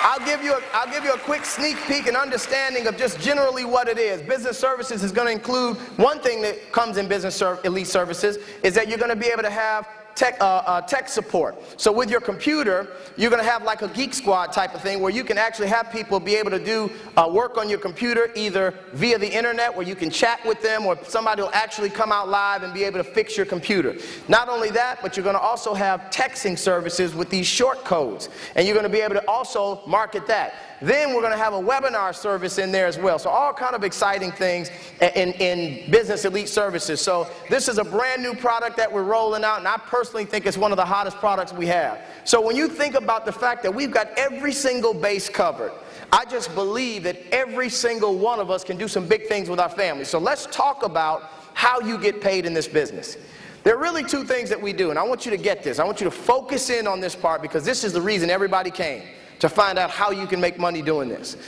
I'll give you a quick sneak peek and understanding of just generally what it is. Business services is going to include, one thing that comes in business elite services is that you're going to be able to have tech support. So with your computer, you're going to have like a Geek Squad type of thing where you can actually have people be able to do work on your computer either via the internet where you can chat with them, or somebody will actually come out live and be able to fix your computer. Not only that, but you're going to also have texting services with these short codes, and you're going to be able to also market that. Then we're going to have a webinar service in there as well. So all kind of exciting things in business elite services. So this is a brand new product that we're rolling out, and I personally think it's one of the hottest products we have. So when you think about the fact that we've got every single base covered, I just believe that every single one of us can do some big things with our family. So let's talk about how you get paid in this business. There are really two things that we do, and I want you to get this. I want you to focus in on this part because this is the reason everybody came, to find out how you can make money doing this.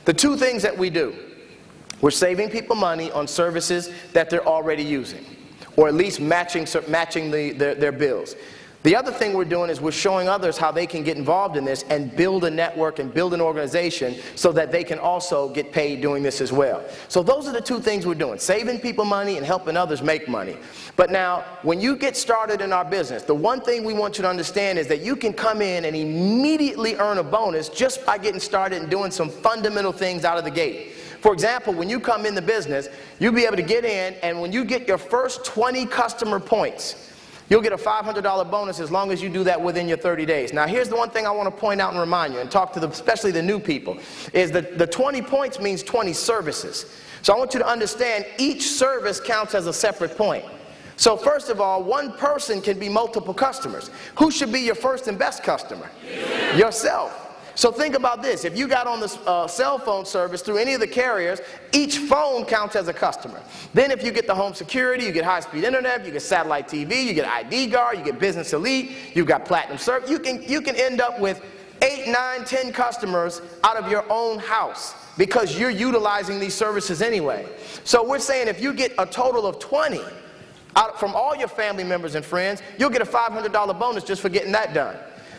The two things that we do, we're saving people money on services that they're already using, or at least matching their bills. The other thing we're doing is we're showing others how they can get involved in this and build a network and build an organization so that they can also get paid doing this as well. So those are the two things we're doing, saving people money and helping others make money. But now, when you get started in our business, the one thing we want you to understand is that you can come in and immediately earn a bonus just by getting started and doing some fundamental things out of the gate. For example, when you come in the business, you'll be able to get in, and when you get your first 20 customer points, you'll get a $500 bonus as long as you do that within your 30 days. Now, here's the one thing I want to point out and remind you and talk to especially the new people, is that the 20 points means 20 services. So I want you to understand each service counts as a separate point. So first of all, one person can be multiple customers. Who should be your first and best customer? Yourself. So think about this. If you got on the cell phone service through any of the carriers, each phone counts as a customer. Then if you get the home security, you get high-speed internet, you get satellite TV, you get ID Guard, you get Business Elite, you've got Platinum Service. You can end up with 8, 9, 10 customers out of your own house because you're utilizing these services anyway. So we're saying if you get a total of 20 out from all your family members and friends, you'll get a $500 bonus just for getting that done.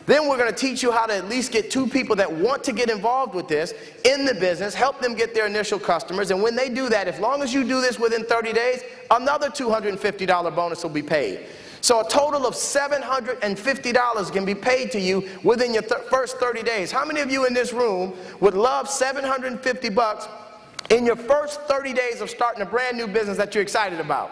Then we're going to teach you how to at least get 2 people that want to get involved with this in the business, help them get their initial customers, and when they do that, as long as you do this within 30 days, another $250 bonus will be paid. So a total of $750 can be paid to you within your first 30 days. How many of you in this room would love $750 in your first 30 days of starting a brand new business that you're excited about?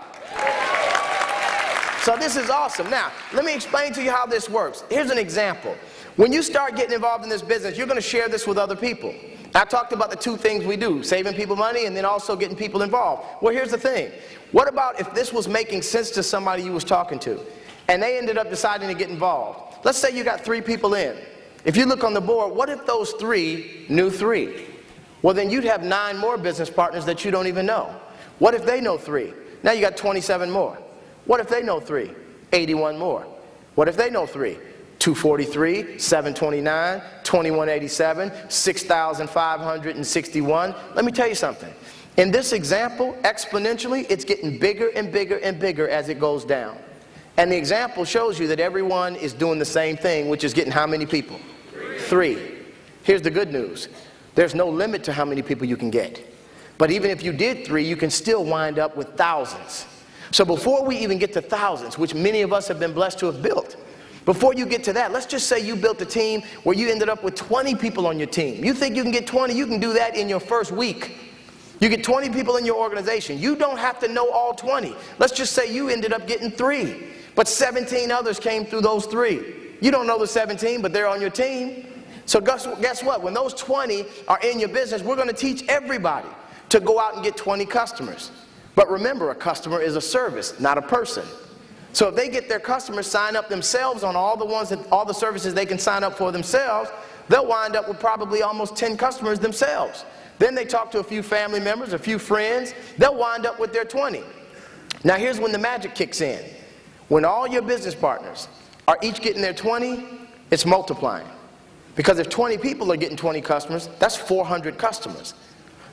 So this is awesome. Now, let me explain to you how this works. Here's an example. When you start getting involved in this business, you're going to share this with other people. I talked about the two things we do, saving people money and then also getting people involved. Well, here's the thing. What about if this was making sense to somebody you was talking to, and they ended up deciding to get involved? Let's say you got 3 people in. If you look on the board, what if those 3 knew 3? Well, then you'd have 9 more business partners that you don't even know. What if they know 3? Now you got 27 more. What if they know 3? 81 more. What if they know 3? 243, 729, 2187, 6,561. Let me tell you something. In this example, exponentially, it's getting bigger and bigger and bigger as it goes down. And the example shows you that everyone is doing the same thing, which is getting how many people? 3. Here's the good news. There's no limit to how many people you can get. But even if you did 3, you can still wind up with thousands. So before we even get to thousands, which many of us have been blessed to have built, before you get to that, let's just say you built a team where you ended up with 20 people on your team. You think you can get 20, you can do that in your first week. You get 20 people in your organization. You don't have to know all 20. Let's just say you ended up getting 3, but 17 others came through those 3. You don't know the 17, but they're on your team. So guess what? When those 20 are in your business, we're going to teach everybody to go out and get 20 customers. But remember, a customer is a service, not a person. So if they get their customers sign up themselves on all the services they can sign up for themselves, they'll wind up with probably almost 10 customers themselves. Then they talk to a few family members, a few friends, they'll wind up with their 20. Now here's when the magic kicks in. When all your business partners are each getting their 20, it's multiplying. Because if 20 people are getting 20 customers, that's 400 customers.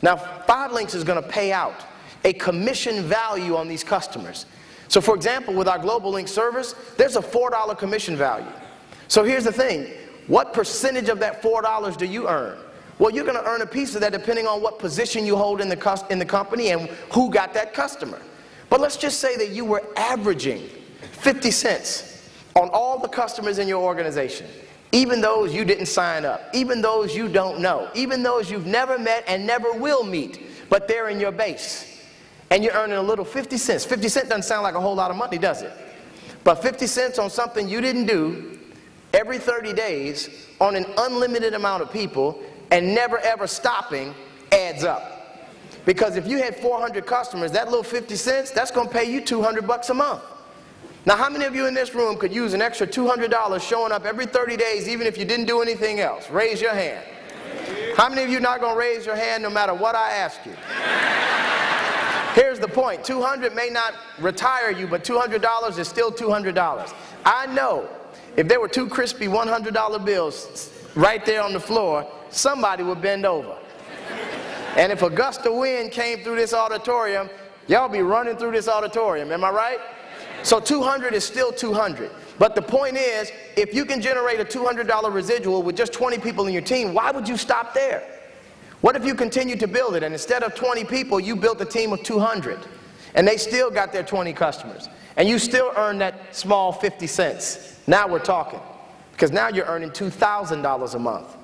Now, Linx is going to pay out a commission value on these customers. So for example, with our Global Linx service, there's a $4 commission value. So here's the thing. what percentage of that $4 do you earn? Well, you're going to earn a piece of that depending on what position you hold in the company and who got that customer. But let's just say that you were averaging 50 cents on all the customers in your organization, even those you didn't sign up, even those you don't know, even those you've never met and never will meet, but they're in your base. And you're earning a little 50 cents. 50 cents doesn't sound like a whole lot of money, does it? But 50 cents on something you didn't do every 30 days on an unlimited amount of people and never ever stopping adds up. Because if you had 400 customers, that little 50 cents, that's going to pay you $200 a month. Now, how many of you in this room could use an extra $200 showing up every 30 days even if you didn't do anything else? Raise your hand. How many of you not going to raise your hand no matter what I ask you? Here's the point. 200 may not retire you, but $200 is still $200. I know if there were two crispy $100 bills right there on the floor, somebody would bend over. And if a gust of wind came through this auditorium, y'all be running through this auditorium. Am I right? So 200 is still 200. But the point is, if you can generate a $200 residual with just 20 people in your team, why would you stop there? What if you continue to build it and instead of 20 people, you built a team of 200 and they still got their 20 customers and you still earn that small 50 cents? Now we're talking, because now you're earning $2,000 a month.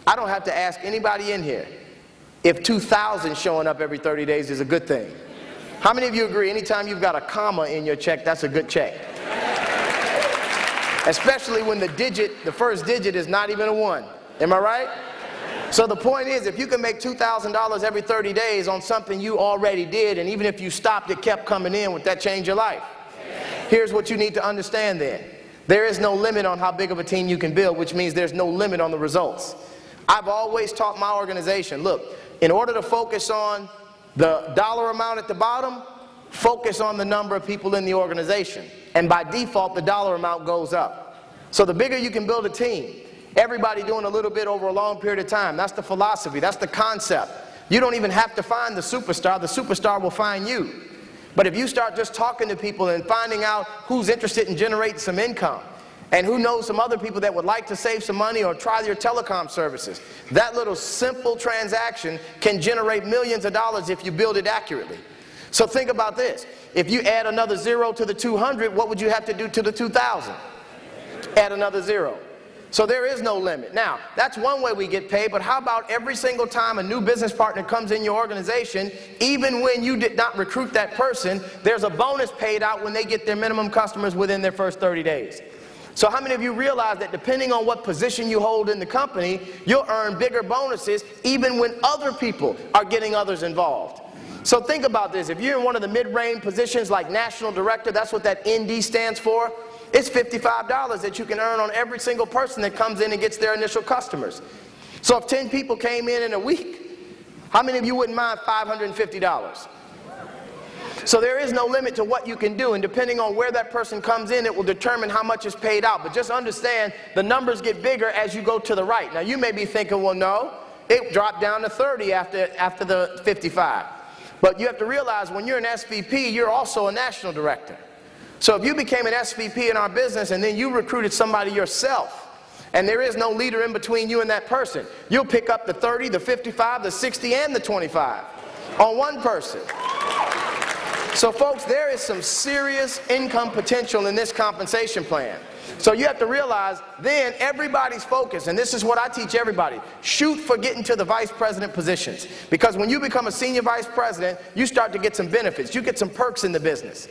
I don't have to ask anybody in here if 2,000 showing up every 30 days is a good thing. How many of you agree anytime you've got a comma in your check, that's a good check? Especially when the first digit is not even a 1. Am I right? So the point is, if you can make $2,000 every 30 days on something you already did, and even if you stopped, it kept coming in, would that change your life? Here's what you need to understand then. There is no limit on how big of a team you can build, which means there's no limit on the results. I've always taught my organization, look, in order to focus on the dollar amount at the bottom, focus on the number of people in the organization. And by default, the dollar amount goes up. So the bigger you can build a team, everybody doing a little bit over a long period of time, that's the philosophy, that's the concept. You don't even have to find the superstar will find you. But if you start just talking to people and finding out who's interested in generating some income, and who knows some other people that would like to save some money or try your telecom services, that little simple transaction can generate millions of dollars if you build it accurately. So think about this. If you add another 0 to the 200, what would you have to do to the 2,000? Add another 0. So there is no limit. Now, that's one way we get paid, but how about every single time a new business partner comes in your organization, even when you did not recruit that person, there's a bonus paid out when they get their minimum customers within their first 30 days. So how many of you realize that depending on what position you hold in the company, you'll earn bigger bonuses even when other people are getting others involved? So think about this. If you're in one of the mid-range positions like national director, that's what that ND stands for, it's $55 that you can earn on every single person that comes in and gets their initial customers. So if 10 people came in a week, how many of you wouldn't mind $550? So there is no limit to what you can do, and depending on where that person comes in, it will determine how much is paid out. But just understand, the numbers get bigger as you go to the right. Now you may be thinking, well, no, it dropped down to 30 after the 55. But you have to realize when you're an SVP, you're also a national director. So if you became an SVP in our business and then you recruited somebody yourself, and there is no leader in between you and that person, you'll pick up the 30, the 55, the 60, and the 25 on one person. So folks, there is some serious income potential in this compensation plan. So you have to realize then everybody's focus, and this is what I teach everybody, shoot for getting to the vice president positions. Because when you become a senior vice president, you start to get some benefits. You get some perks in the business.